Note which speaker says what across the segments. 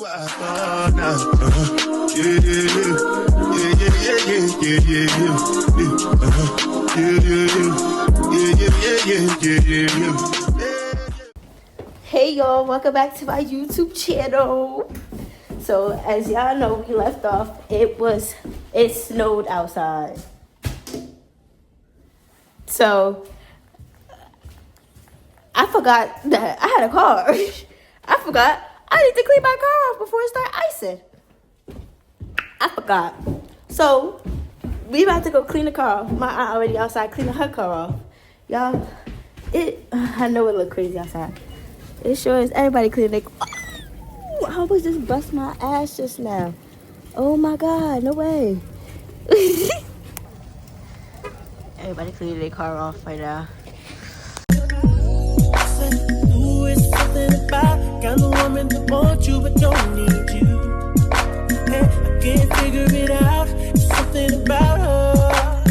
Speaker 1: Hey y'all, welcome back to my YouTube channel. So as y'all know, we left off, it snowed outside. So I forgot that I had a car. I forgot I need to clean my car off before it start icing. I forgot. So we about to go clean the car off. My aunt already outside cleaning her car off. Y'all, I know it look crazy outside. It sure is. Everybody cleaning their... Oh, I almost just bust my ass just now. Oh my God, no way. Everybody cleaning their car off right now. Ooh, it's something about got a woman that wants you but don't need you. Hey, I can't figure it out. It's something about her.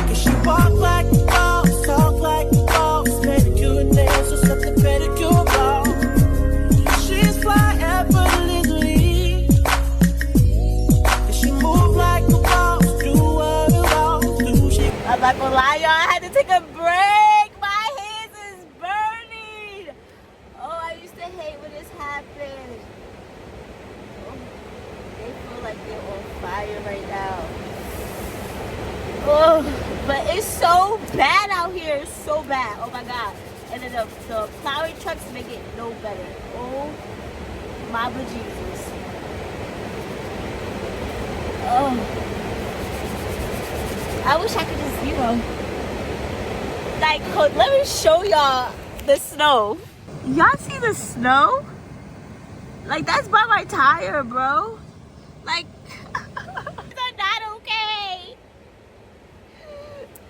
Speaker 1: Cause she walk like a boss, talk like a boss, pedicure and nails or something pedicure boss. She's fly effortlessly. And she move like a boss, do what a boss do. I'm not gonna lie, y'all, I had to take a break. My hands is burning. Oh, I used to hate when this happened. Oh, they feel like they're on fire right now. Oh, but it's so bad out here. It's so bad. Oh my God. And then the plowing trucks make it no better. Oh my bejesus. Oh. I wish I could just, like, let me show y'all the snow. Y'all see the snow? Like, that's by my tire, bro. Like, they're not okay.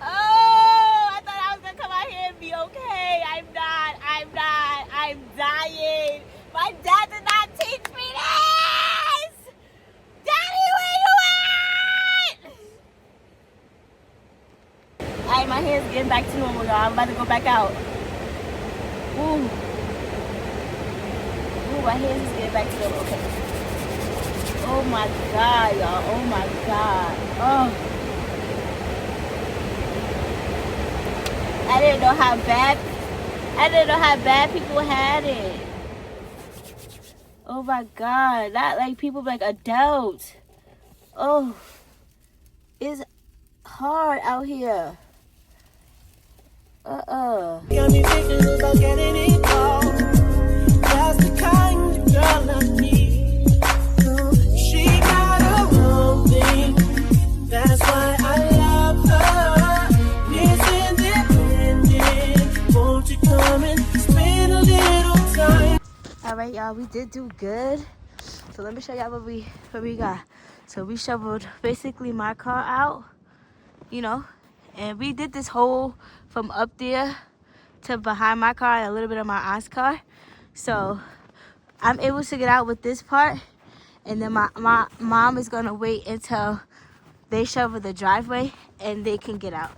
Speaker 1: Oh, I thought I was gonna come out here and be okay. I'm not. I'm dying. My dad did not teach me this. Daddy, where you at? Alright, my hair's getting back to normal, y'all. I'm about to go back out. Ooh. Ooh, my hair's just getting back to normal. Okay. Oh my God, y'all. Oh my God. Oh. I didn't know how bad people had it. Oh my God. Not like people like adults. Oh. It's hard out here. Got me thinking about getting it all. That's the kind of girl like me. She got her own thing. That's why I love her. It's independent. Won't you come and spend a little time? Alright, y'all, we did do good. So let me show y'all what we got. So we shoveled basically my car out, and we did this whole from up there to behind my car and a little bit of my aunt's car. So I'm able to get out with this part, and then my mom is gonna wait until they shovel the driveway and they can get out.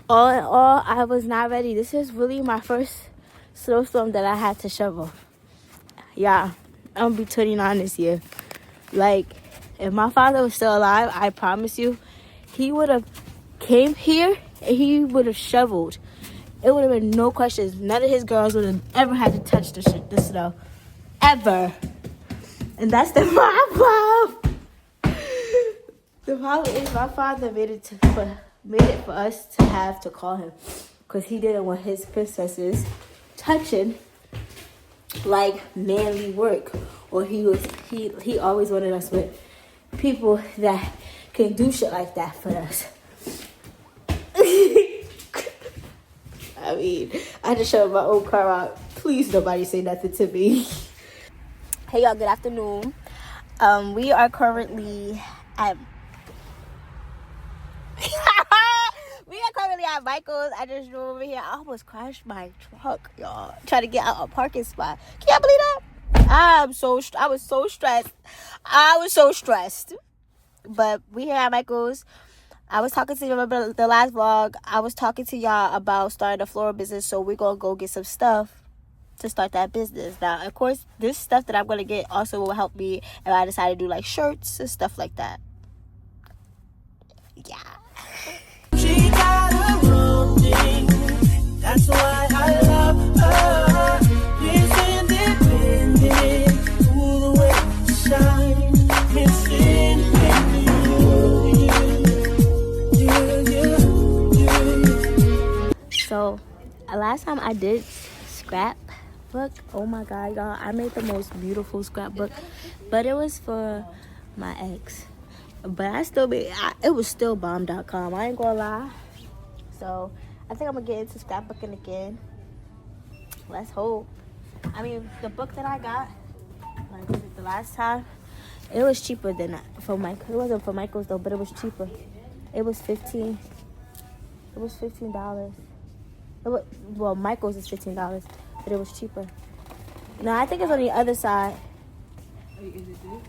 Speaker 1: All in all, I was not ready. This is really my first snowstorm that I had to shovel. Yeah, I'm gonna be 29 this year. Like, if my father was still alive, I promise you, he would have came here and he would have shoveled. It would have been no questions. None of his girls would have ever had to touch the snow. Ever. And that's the problem. The problem is my father made it for us to have to call him. Because he didn't want his princesses touching like manly work. Or he always wanted us with people that can do shit like that for us. I mean, I just showed my old car out. Please nobody say nothing to me. Hey y'all, good afternoon. We are currently at Michael's. I just drove over here. I almost crashed my truck, y'all. Trying to get out a parking spot. Can y'all believe that? I was so stressed. But we here at Michael's. I was talking to you, remember the last vlog? I was talking to y'all about starting a floral business, so we're going to go get some stuff to start that business. Now, of course, this stuff that I'm going to get also will help me if I decide to do like shirts and stuff like that. Yeah. She got her own thing. That's why I love her. She's independent. Ooh, the way she shines. Missing you. So, last time I did scrapbook, oh my god, y'all, I made the most beautiful scrapbook, but it was for my ex. But I still made it was still bomb.com. I ain't gonna lie. So I think I'm gonna get into scrapbooking again. Let's hope. I mean, the book that I got, like the last time, it was cheaper than for Michael. It wasn't for Michael's though, but it was cheaper. It was $15. It was $15. Well, Michael's is $15, but it was cheaper. No, I think it's on the other side.
Speaker 2: Is it this?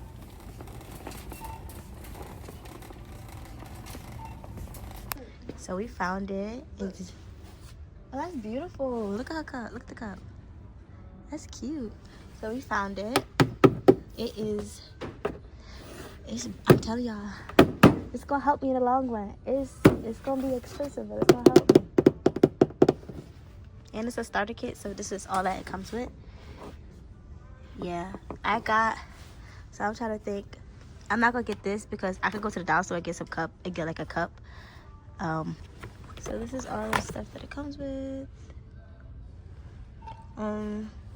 Speaker 1: So we found it. Oh, that's beautiful. Look at her cup. Look at the cup. That's cute. So we found it. It's I'm telling y'all, it's gonna help me in the long run. It's gonna be expensive, but it's gonna help me. And it's a starter kit, so this is all that it comes with. Yeah, so I'm trying to think. I'm not gonna get this because I could go to the dollar store and get some cup and get like a cup. So this is all the stuff that it comes with.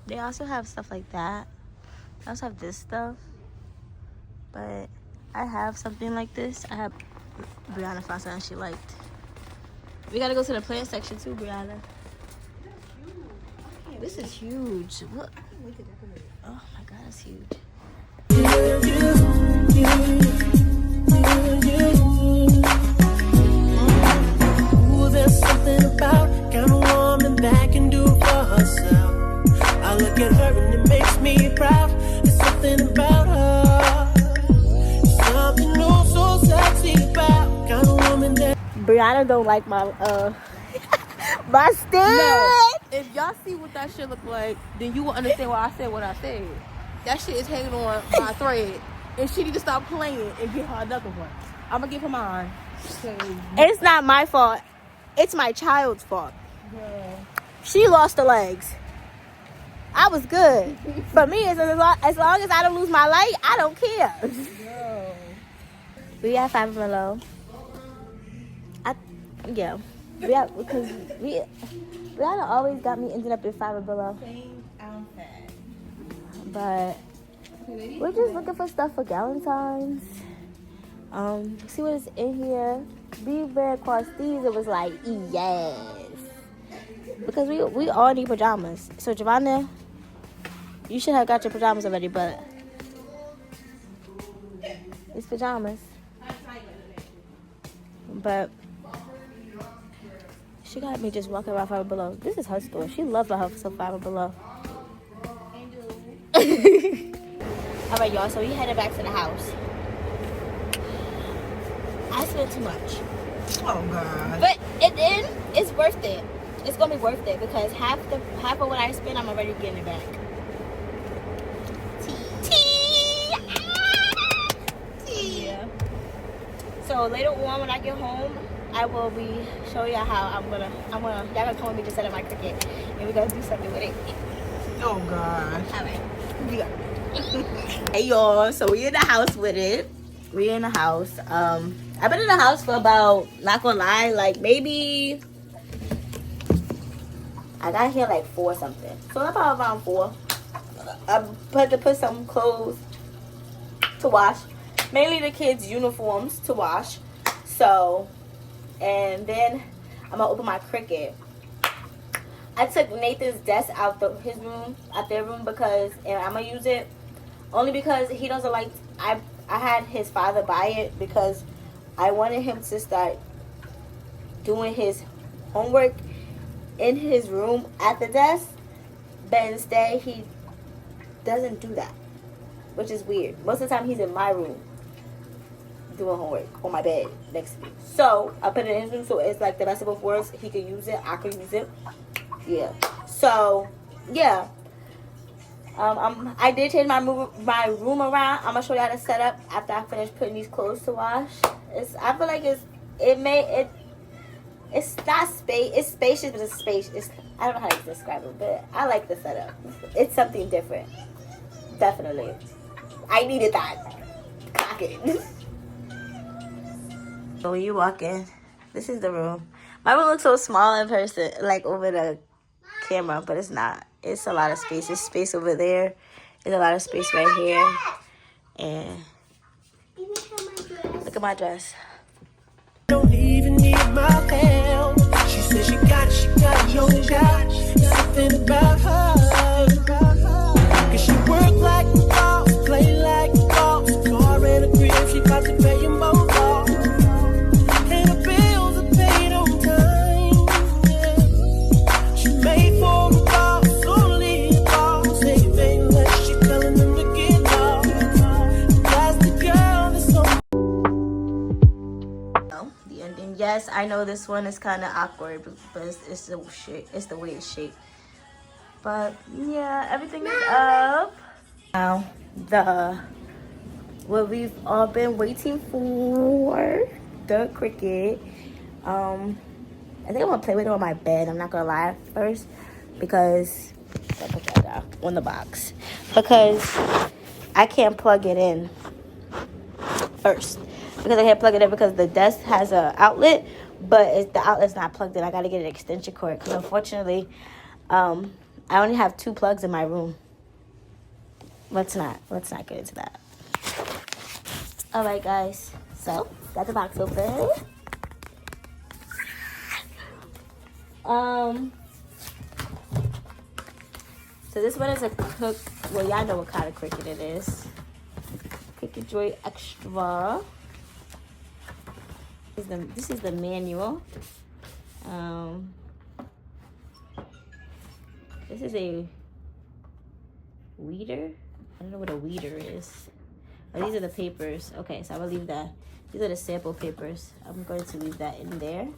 Speaker 1: They also have stuff like that. They also have this stuff. But I have something like this. I have Brianna found something she liked. We gotta go to the plant section too, Brianna. This is huge. Look. Oh my god, it's huge. Ooh, there's something about kind of woman that can do for herself. I look at her and it makes me proud. There's something about her. Something oh so sexy about kind of woman that. Brianna don't like my my stick.
Speaker 2: No. If y'all see what that shit look like, then you will understand why I said what I said. That shit is hanging on by a thread, and she need to stop playing and get her another one. I'm gonna give her mine.
Speaker 1: It's not my fault. It's my child's fault.
Speaker 2: Yeah.
Speaker 1: She lost the legs. I was good. For me, as long as I don't lose my light, I don't care.
Speaker 2: No.
Speaker 1: We got Five Below. Yeah. Because Rihanna always got me ending up in Five Below. But we're just looking for stuff for Valentine's. See what is in here. Be very across these. It was like, yes. Because we all need pajamas. So Giovanna, you should have got your pajamas already, but it's pajamas. But she got me just walking around Five Below. This is her store. She loves her some Five Below. Alright, y'all. So we headed back to the house. I spent too much.
Speaker 2: Oh God.
Speaker 1: But it's worth it. It's gonna be worth it because half of what I spent, I'm already getting it back. Yeah. So later on when I get home, I will be showing y'all how y'all gonna come with me to set up my cricket and we're gonna do something with it.
Speaker 2: Oh God.
Speaker 1: Alright. We go. Hey y'all, so we in the house with it. We in the house. I've been in the house for about, not gonna lie, like maybe I got here like 4 something. So about around 4. I had to put some clothes to wash. Mainly the kids' uniforms to wash. So, and then I'm gonna open my cricket. I took Nathan's desk out their room because, and I'm gonna use it only because he doesn't like, I had his father buy it because I wanted him to start doing his homework in his room at the desk, but instead he doesn't do that, which is weird. Most of the time he's in my room doing homework on my bed next to me. So I put it in his room so it's like the best of both worlds. He could use it, I could use it. Yeah. So yeah. I did change my room around. I'm gonna show y'all the setup after I finish putting these clothes to wash. I feel like it's not space. It's spacious, but it's spacious. I don't know how to describe it, but I like the setup. It's something different. Definitely. I needed that. Cock it. So when you walk in, this is the room. My room looks so small in person, like over the camera, but it's not. It's a lot of space. There's space over there. There's a lot of space right here. And look at my dress.
Speaker 3: Don't even need my help. She said she got no doubt. Something about her. Cause she work like a boss, play like a boss. Car and a crib, she got to pay them both off. And the bills are paid on time. Yeah. She made for a boss, only a boss. Hey, baby, like she telling them to get off. That's the girl that's on.
Speaker 1: The ending. Yes, I know this one is kind of awkward, but it's the way it's shaped. But yeah, everything is up. Now what we've all been waiting for, the cricket. I think I'm gonna play with it on my bed. I'm not gonna lie first, because I'll put that down on the box, because I can't plug it in first. Because I can't plug it in because the desk has an outlet, but the outlet's not plugged in. I gotta get an extension cord because unfortunately, I only have 2 plugs in my room. Let's not get into that. All right, guys. So got the box open. So this one is a cook. Well, y'all know what kind of cricket it is. Cricket Joy Extra. This is the manual. This is a weeder. I don't know what a weeder is. Oh, these are the papers. Okay, so I will leave that. These are the sample papers. I'm going to leave that in there. I'm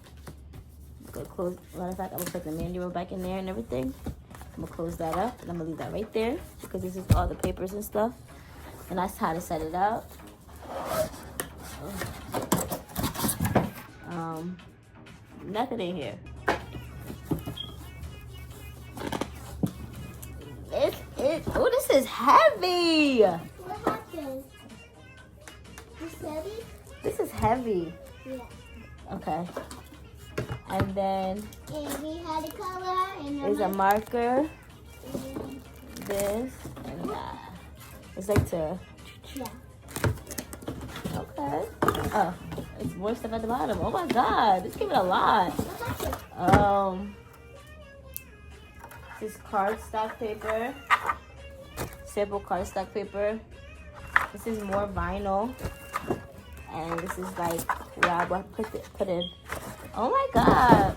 Speaker 1: going to close. Matter of fact, I'm going to put the manual back in there and everything. I'm going to close that up, and I'm going to leave that right there because this is all the papers and stuff. And that's how to set it up. Nothing in here. Oh, this is heavy.
Speaker 4: What happened? This heavy?
Speaker 1: This is heavy.
Speaker 4: Yeah.
Speaker 1: Okay. And then
Speaker 4: And we had a color and
Speaker 1: there's a marker.
Speaker 4: and
Speaker 1: This and that. It's like to.
Speaker 4: yeah.
Speaker 1: Okay. Oh, it's more stuff at the bottom. Oh my God, this gave it a lot.
Speaker 4: What happened?
Speaker 1: This is cardstock paper. Sample cardstock paper. This is more vinyl. And this is like where I will put in. Oh my God.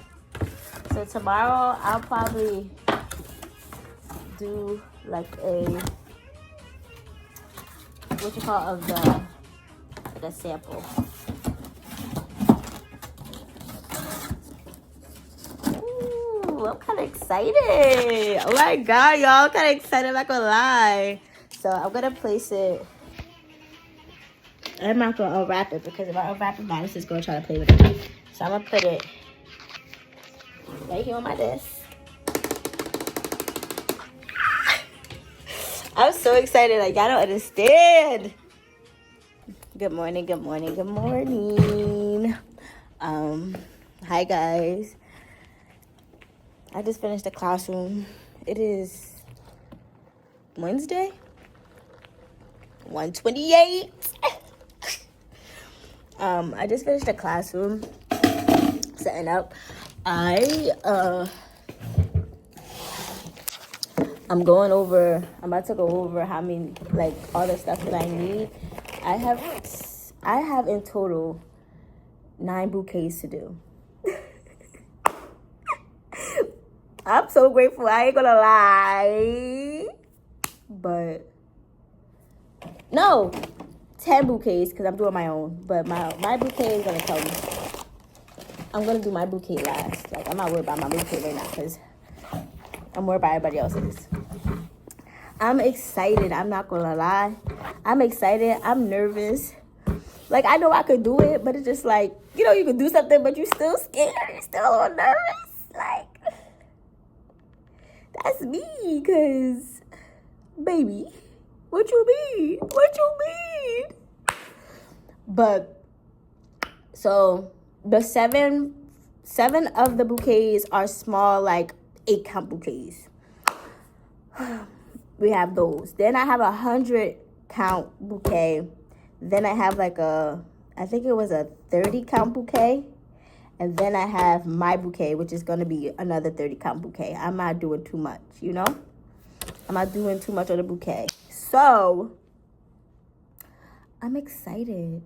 Speaker 1: So tomorrow I'll probably do like a of the sample. Ooh, I'm kind of excited. Oh my God, y'all, I'm kind of excited. I'm not gonna lie. So I'm gonna place it. I'm not gonna unwrap it because if I unwrap it, Madison is gonna try to play with it. So I'm gonna put it right here on my desk. I'm so excited, like y'all don't understand. Good morning, good morning, good morning. Hi guys. I just finished the classroom. It is Wednesday, 1:28. I just finished the classroom, setting up. I'm about to go over how many, like, all the stuff that I need. I have in total 9 bouquets to do. I'm so grateful. I ain't gonna lie. But no, 10 bouquets because I'm doing my own. But my bouquet is gonna tell me. I'm gonna do my bouquet last. Like, I'm not worried about my bouquet right now because I'm worried about everybody else's. I'm excited. I'm not gonna lie. I'm excited. I'm nervous. Like, I know I could do it, but it's just like, you know, you could do something, but you're still scared. You're still a little nervous. Like, that's me, because, baby, what you mean? What you mean? But, so, the seven of the bouquets are small, like, 8-count bouquets. We have those. Then I have 100-count bouquet. Then I have like I think it was a 30-count bouquet. And then I have my bouquet, which is going to be another 30-count bouquet. I'm not doing too much, you know? I'm not doing too much on the bouquet. So, I'm excited.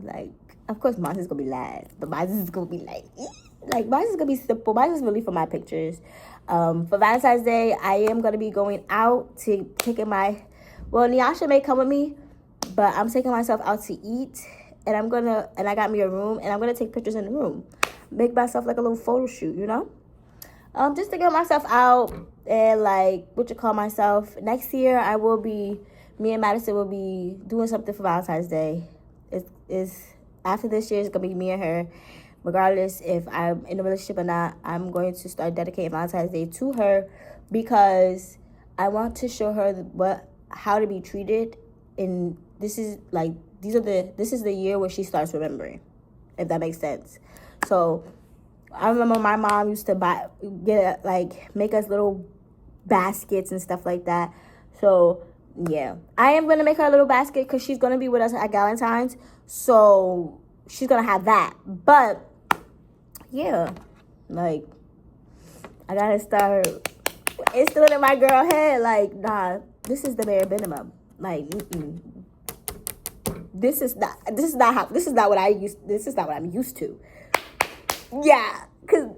Speaker 1: Like, of course, mine's is going to be last. But mine's is going to be like mine's is going to be simple. Mine's is really for my pictures. For Valentine's Day, I am going to be going out to taking well, Nyasha may come with me, but I'm taking myself out to eat, and I got me a room, and I'm going to take pictures in the room. Make myself like a little photo shoot, you know? Just to get myself out and like, myself. Next year, me and Madison will be doing something for Valentine's Day. After this year, it's going to be me and her. Regardless if I'm in a relationship or not, I'm going to start dedicating Valentine's Day to her because I want to show her how to be treated. And this is the year where she starts remembering, if that makes sense. So I remember my mom used to make us little baskets and stuff like that. So yeah, I am gonna make her a little basket because she's gonna be with us at Valentine's. So she's gonna have that, but. Yeah, like, I gotta start instilling in my girl head, like, nah, this is the bare minimum. Like, this is not what I'm used to. Yeah, cause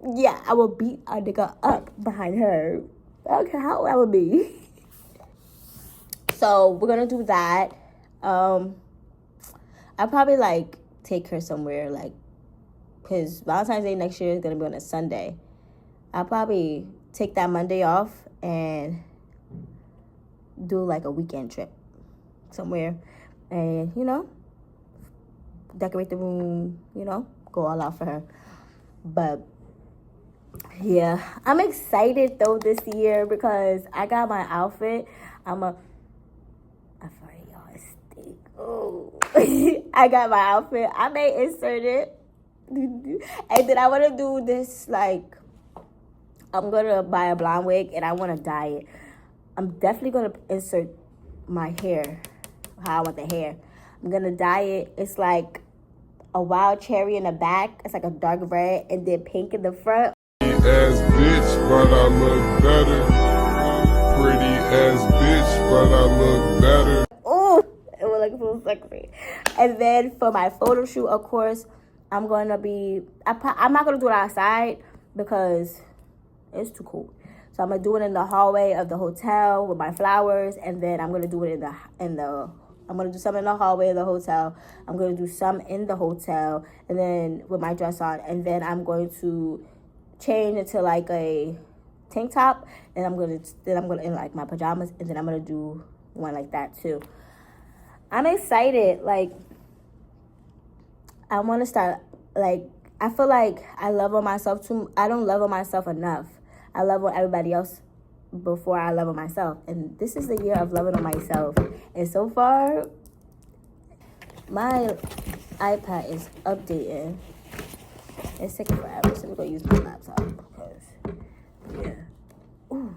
Speaker 1: I will beat a nigga up behind her. I don't care how that would be. So we're gonna do that. I'll probably like take her somewhere like. Because Valentine's Day next year is going to be on a Sunday. I'll probably take that Monday off and do like a weekend trip somewhere. And, you know, decorate the room, you know, go all out for her. But, yeah, I'm excited though this year because I got my outfit. I sorry, y'all, it's thick. Oh, I got my outfit. I may insert it. And then I want to do this, like, I'm going to buy a blonde wig and I want to dye it. I'm definitely going to insert my hair, how I want the hair. I'm going to dye it. It's like a wild cherry in the back. It's like a dark red and then pink in the front.
Speaker 5: Ass bitch, but I look better. Pretty ass bitch, but I look better.
Speaker 1: Ooh, it will look so sexy. And then for my photo shoot, of course, I'm not going to do it outside because it's too cold. So I'm going to do it in the hallway of the hotel with my flowers. And then I'm going to do it I'm going to do some in the hallway of the hotel. I'm going to do some in the hotel. And then with my dress on. And then I'm going to change into like a tank top. And I'm going to in like my pajamas. And then I'm going to do one like that too. I'm excited. Like, I want to start, like, I feel like I love on myself too. I don't love on myself enough. I love on everybody else before I love on myself. And this is the year of loving on myself. And so far, my iPad is updating. It's taking forever, so we're going to use my laptop because, yeah. Ooh.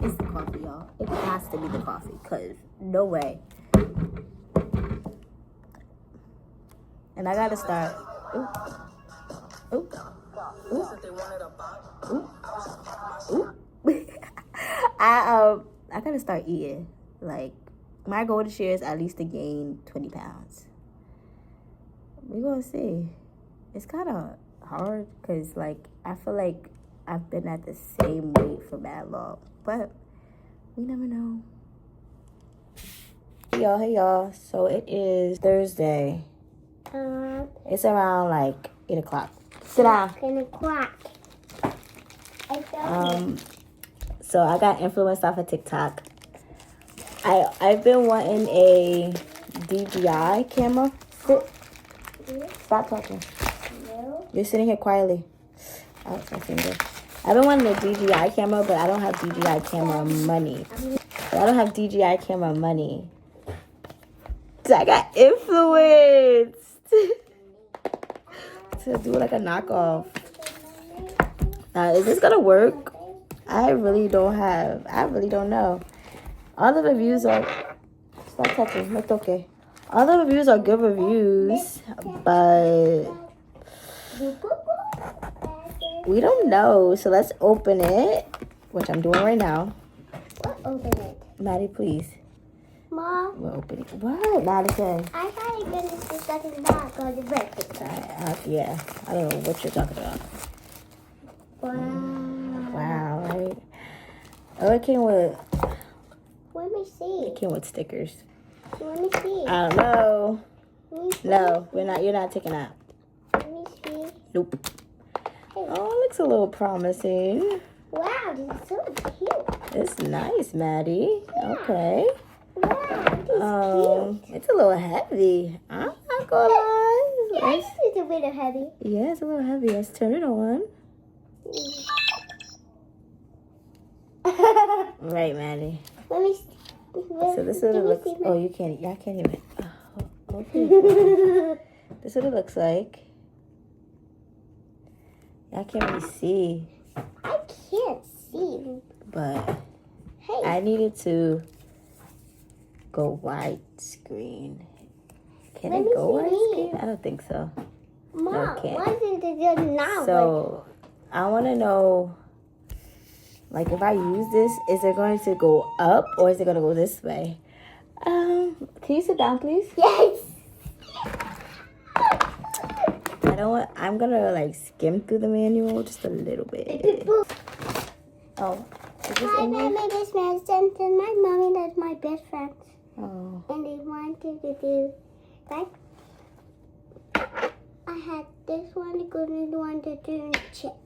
Speaker 1: It's the coffee, y'all. It has to be the coffee because no way. And I gotta start. Ooh. Ooh. Ooh. Ooh. Ooh. I gotta start eating. Like, my goal this year is at least to gain 20 pounds. We're gonna see. It's kind of hard because, like, I feel like I've been at the same weight for that long. But we never know. Hey y'all. So it is Thursday. It's around like 8 o'clock. Sit down.
Speaker 4: 10 o'clock.
Speaker 1: So I got influenced off of TikTok. I've been wanting a DJI camera. Sit. Stop talking.
Speaker 4: No.
Speaker 1: You're sitting here quietly. Ouch, my finger. I've been wanting a DJI camera, but I don't have DJI camera money. So I got influenced to do like a knockoff. Is this gonna work? I really don't know. All the reviews are... Stop touching. It's okay. All the reviews are good reviews, but we don't know. So let's open it, which I'm doing right now.
Speaker 4: What open it?
Speaker 1: Maddie, please.
Speaker 4: Mom,
Speaker 1: We're opening. What? Madison.
Speaker 4: I thought it was the second knock on the birthday.
Speaker 1: Yeah. I don't know what you're talking about.
Speaker 4: Wow.
Speaker 1: Wow, right? Oh, it came with
Speaker 4: Let me see.
Speaker 1: stickers.
Speaker 4: Let me see.
Speaker 1: I don't know.
Speaker 4: Let me see.
Speaker 1: No, you're not taking that.
Speaker 4: Let me see.
Speaker 1: Nope. Oh, it looks a little promising.
Speaker 4: Wow, this is so cute.
Speaker 1: It's nice, Maddie. Okay.
Speaker 4: Wow, this is cute.
Speaker 1: It's a little heavy. I'm not gonna lie.
Speaker 4: Yeah, it's a bit heavy.
Speaker 1: Yeah, it's a little heavy. Let's turn it on. Right, Maddie.
Speaker 4: Let me see.
Speaker 1: So this is what it looks. Oh, you can't. Yeah, I can't even. Oh, okay. This is what it looks like. I can't really see,
Speaker 4: I can't see.
Speaker 1: but
Speaker 4: Hey,
Speaker 1: I needed to go widescreen. Can
Speaker 4: Let
Speaker 1: it
Speaker 4: me
Speaker 1: go
Speaker 4: see
Speaker 1: widescreen? I don't think so.
Speaker 4: Mom,
Speaker 1: okay.
Speaker 4: why did it do now?
Speaker 1: So I want to know, like, if I use this, is it going to go up or is it going to go this way? Can you sit down, please?
Speaker 4: Yes.
Speaker 1: I'm gonna like skim through the manual just a little bit. Oh, is this
Speaker 4: Hi,
Speaker 1: in here?
Speaker 4: my best friend, and my mommy that's my best friend.
Speaker 1: Oh,
Speaker 4: And they wanted to do, like, I had this one, good one to do chip.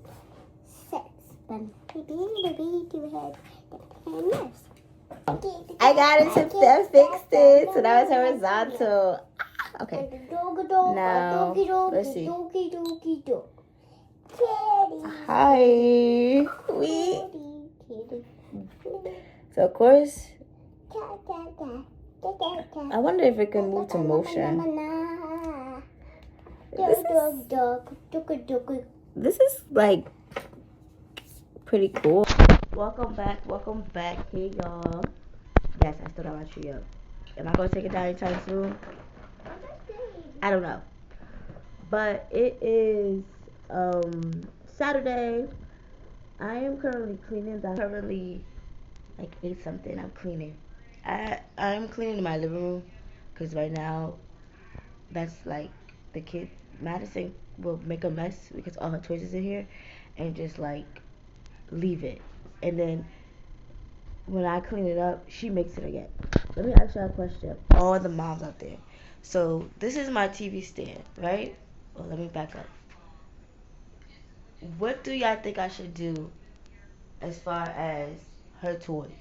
Speaker 4: Six. But we do have the yes.
Speaker 1: I got it to fix it, so that was horizontal. Okay. Now, let's see. Hi. So of course, I wonder if it can move to motion. This is like pretty cool. Welcome back. Hey y'all. Yes, I still got my tree up. Am I gonna take it down anytime soon? I don't know. But it is Saturday. I am currently cleaning. Like 8 something. I'm cleaning. I'm cleaning my living room because right now that's like the kid. Madison will make a mess because all her toys is in here and just like leave it. And then when I clean it up, she makes it again. Let me ask you a question. All the moms out there. So this is my TV stand, right? Well, let me back up. What do y'all think I should do as far as her toys?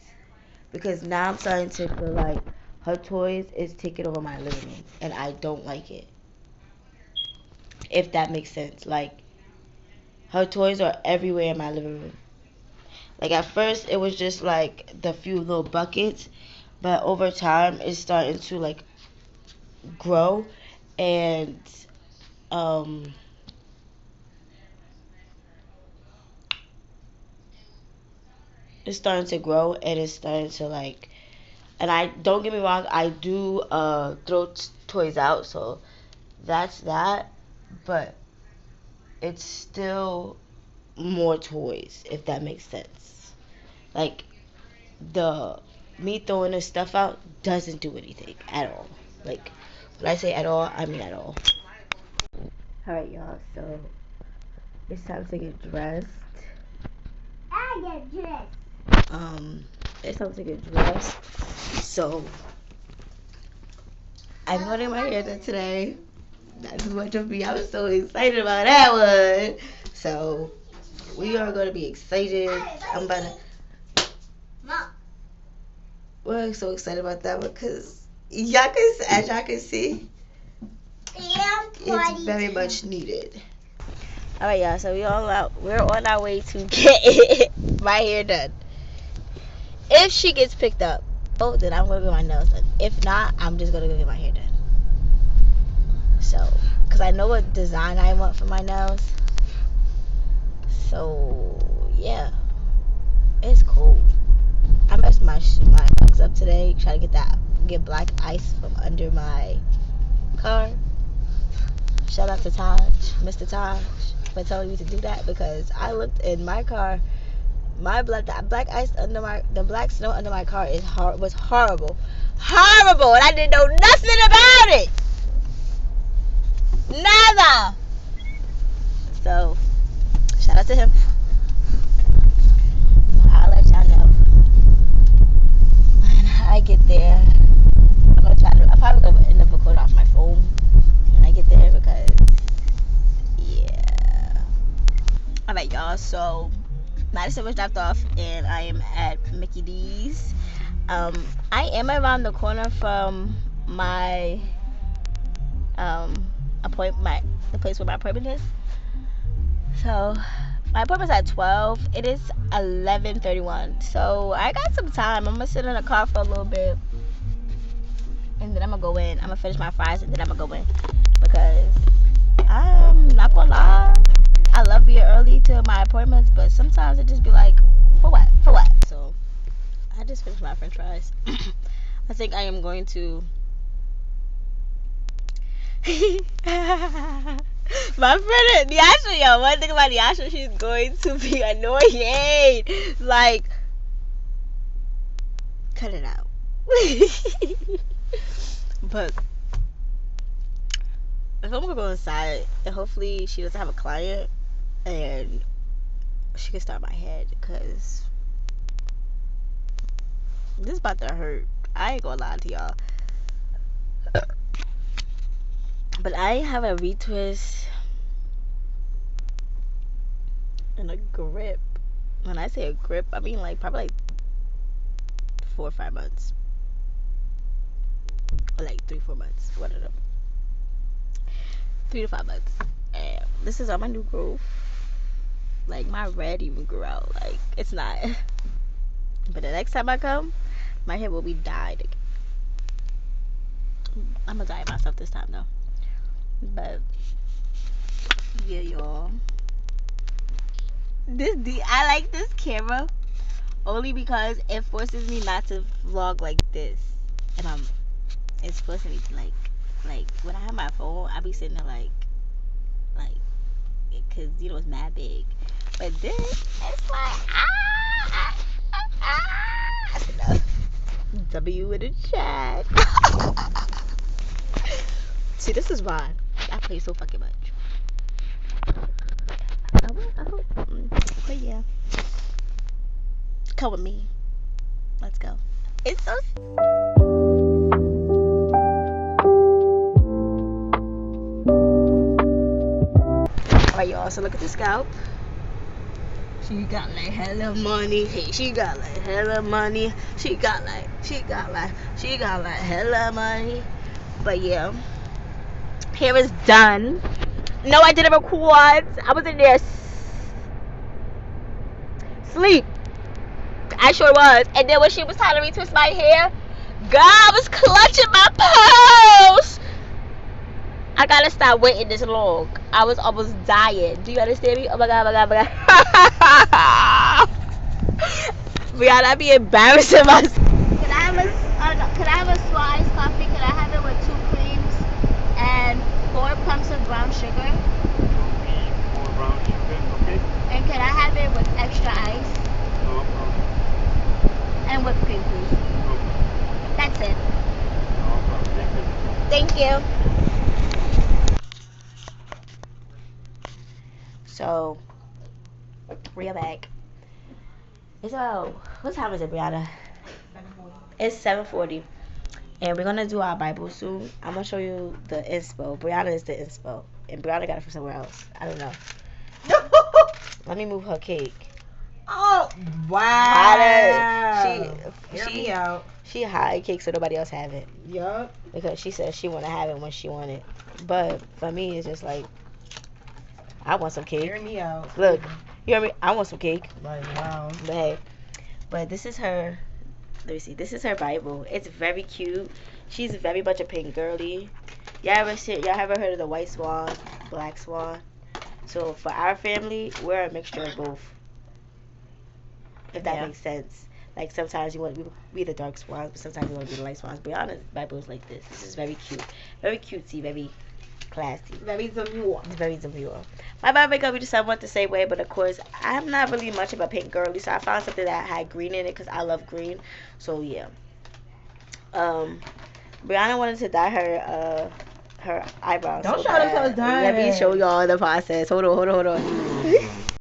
Speaker 1: Because now I'm starting to feel like her toys is taking over my living room, and I don't like it. If that makes sense. Like, her toys are everywhere in my living room. Like, at first, it was just, like, the few little buckets, but over time, it's starting to, like, grow, and it's starting to grow, and it's starting to like, and I don't get me wrong, I do throw toys out, so that's that, but it's still more toys, if that makes sense. Like, me throwing this stuff out doesn't do anything at all. Like, when I say at all, I mean at all. Alright, y'all, so it's time to get dressed.
Speaker 4: I get dressed.
Speaker 1: It's time to get dressed. So I'm getting my hair done today. That's much of me. I was so excited about that one. So we are gonna be excited. I'm about to We're so excited about that because y'all can, as y'all can see, it's very much needed. All right, y'all. So we're on our way to get my hair done. If she gets picked up, then I'm gonna get my nails done. If not, I'm just gonna go get my hair done. So, cause I know what design I want for my nails. So yeah, it's cool. I messed my hugs up today. Try to get black ice from under my car. Shout out to Taj, Mr. Taj, for telling me to do that because I looked in my car. The black snow under my car was horrible, and I didn't know nothing about it. Nada. So, shout out to him. I'll let y'all know when I get there. I'm probably gonna end up recording off my phone when I get there because, yeah. All right, y'all. So, Madison was dropped off, and I am at Mickey D's. I am around the corner from my the place where my appointment is. So my appointment's at 12. It is 11:31. So I got some time. I'm gonna sit in the car for a little bit, and then I'm gonna go in. I'm gonna finish my fries, and then I'm gonna go in because I'm not gonna lie. I love being early to my appointments, but sometimes it just be like, for what? So I just finished my French fries. I think I am going to. My friend Nyasha, yo, one thing about Nyasha, she's going to be annoying. Like, cut it out. But if I'm gonna go inside, and hopefully she doesn't have a client, and she can start my head, because this is about to hurt. I ain't gonna lie to y'all. But I have a retwist and a grip. When I say a grip, I mean like probably like 4 or 5 months. Or like 3-4 months. One of them. 3 to 5 months. And this is on my new growth. Like my red even grew out. Like it's not. But the next time I come, my hair will be dyed again. I'm gonna dye it myself this time though. But yeah, y'all. I like this camera only because it forces me not to vlog like this, and it's forcing me to like when I have my phone, I be sitting there like, cause you know it's mad big, but this it's like that's enough. W in the chat. See, this is why I play so fucking much. I hope. But yeah. Come with me. Let's go. It's so. Alright, y'all. So look at the scalp. She got like hella money. Hey, she got like hella money. She got like hella money. But yeah. Hair is done. No, I didn't record. I was in there sleep. I sure was. And then when she was trying to retwist my hair, girl, I was clutching my purse. I gotta stop waiting this long. I was almost dying. Do you understand me? Oh my god, Brianna, I be embarrassing myself. Can I have a sliced coffee? Can I have it with 2 creams and 4 pumps of brown sugar?
Speaker 6: 4 brown sugar, okay.
Speaker 1: And can I have it with extra ice?
Speaker 6: No problem.
Speaker 1: And whipped cream, please.
Speaker 6: Okay.
Speaker 1: That's it.
Speaker 6: No problem. Thank you.
Speaker 1: Thank you. So, we are back. It's what time is it, Brianna? 7:40. It's 7:40. And we're going to do our Bible soon. I'm going to show you the inspo. Brianna is the inspo. And Brianna got it from somewhere else. I don't know. Let me move her cake.
Speaker 2: Oh, Wow.
Speaker 1: She
Speaker 2: out.
Speaker 1: She hide cake so nobody else have it.
Speaker 2: Yup.
Speaker 1: Because she said she want to have it when she want it. But for me, it's just like, I want some cake.
Speaker 2: Hear me out.
Speaker 1: Look, you hear me? I want some cake.
Speaker 2: Like, wow.
Speaker 1: But hey, but this is her. Let me see. This is her Bible. It's very cute. She's very much a pink girly. Y'all ever heard of the white swan, black swan? So for our family, we're a mixture of both. If that makes sense. Like sometimes you want to be the dark swans, but sometimes you want to be the light swans. But honest, Bible is like this. This is very cute, very cutesy, very classy,
Speaker 2: Very demure.
Speaker 1: it's very demure. My Bible makeup we just somewhat the same way, but of course I'm not really much of a pink girly, so I found something that had green in it because I love green. So yeah. Brianna wanted to dye her eyebrows.
Speaker 2: Don't
Speaker 1: so
Speaker 2: try to
Speaker 1: bad.
Speaker 2: tell us that.
Speaker 1: Let me show y'all the process. Hold on.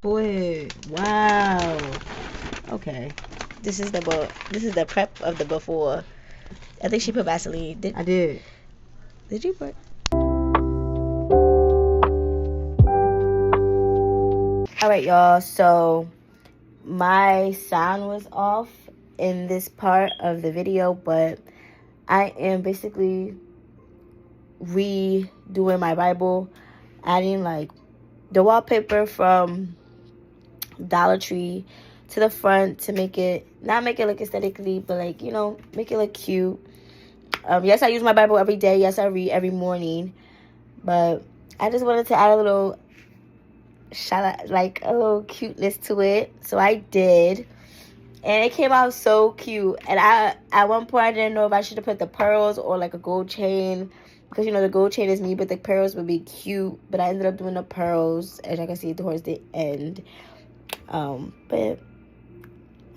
Speaker 2: Go ahead. Wow. Okay.
Speaker 1: This is the prep of the before. I think she put Vaseline.
Speaker 2: I did.
Speaker 1: Did you put? All right, y'all. So my sound was off in this part of the video, but I am basically redoing my Bible, adding like the wallpaper from Dollar Tree to the front to make it not make it look aesthetically, but like, you know, make it look cute. Yes, I use my Bible every day. Yes, I read every morning, but I just wanted to add a little a little cuteness to it, so I did, and it came out so cute. And at one point I didn't know if I should have put the pearls or like a gold chain, because you know the gold chain is me, but the pearls would be cute. But I ended up doing the pearls, as I can see towards the end. But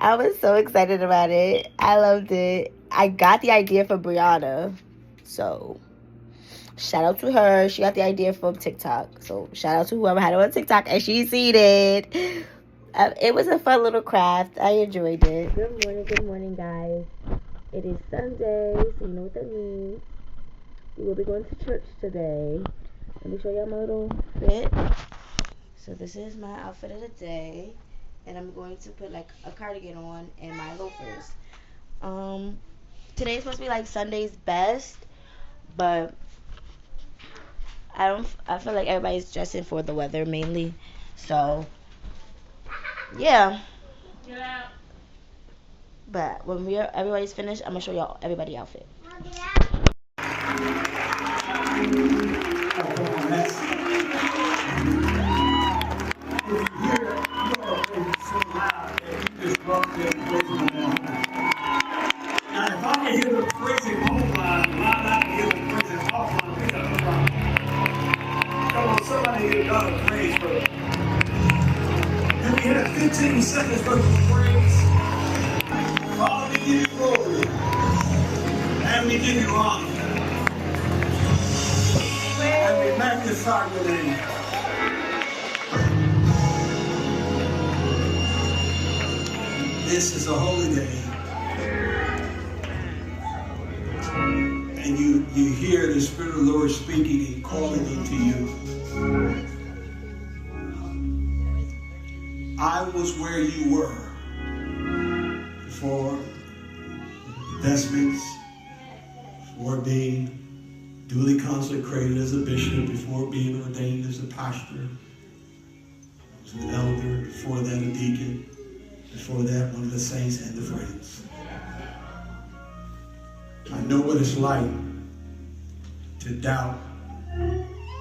Speaker 1: I was so excited about it. I loved it. I got the idea from Brianna, so shout out to her. She got the idea from TikTok, so shout out to whoever had it on TikTok and she seen it. It was a fun little craft. I enjoyed it. Good morning, guys. It is Sunday, so you know what that means. We will be going to church today. Let me show y'all my little fit. So this is my outfit of the day, and I'm going to put like a cardigan on and my loafers. Today's supposed to be like Sunday's best, but I feel like everybody's dressing for the weather mainly. So yeah.
Speaker 2: Get out.
Speaker 1: But when everybody's finished, I'm gonna show y'all everybody's outfit.
Speaker 3: And we have 15 seconds worth of praise. Father, we give you glory. And we give you honor. And we magnify your name. This is a holy day. And you hear the Spirit of the Lord speaking and calling into you. I was where you were before investments, before being duly consecrated as a bishop, before being ordained as a pastor, as an elder, before that a deacon, before that one of the saints and the friends. I know what it's like to doubt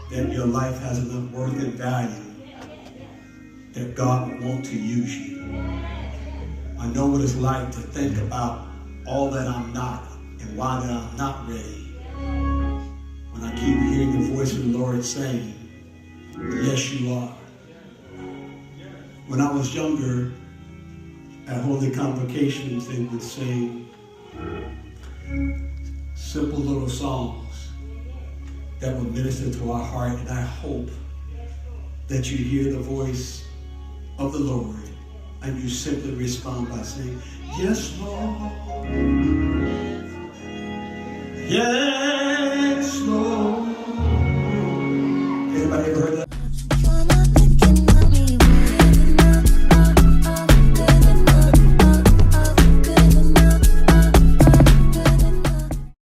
Speaker 3: that your life has enough worth and value that God would want to use you. I know what it's like to think about all that I'm not and why that I'm not ready. When I keep hearing the voice of the Lord saying, yes, you are. When I was younger, at holy convocations, they would sing simple little songs that would minister to our heart, and I hope that you hear the voice of the Lord and you simply respond by saying, yes, Lord. Yes.